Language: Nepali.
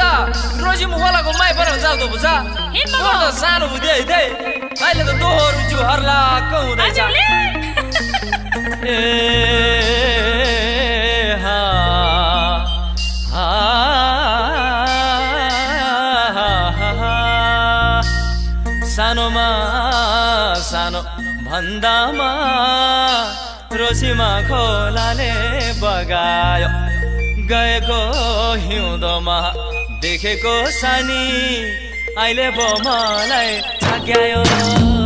त रोजी मुखलाको माइ पर हुन्छ त बुझा म त सानो हुँदै हिँड्दै अहिले त दोहोरो जु हर्लाक्क हुँदैछ ए हा सानोमा सानो भन्दामा रोसीमा खोलाले बगायो गएको हिउँदोमा देखेको सानी अहिले पो मलाई छाक्यायो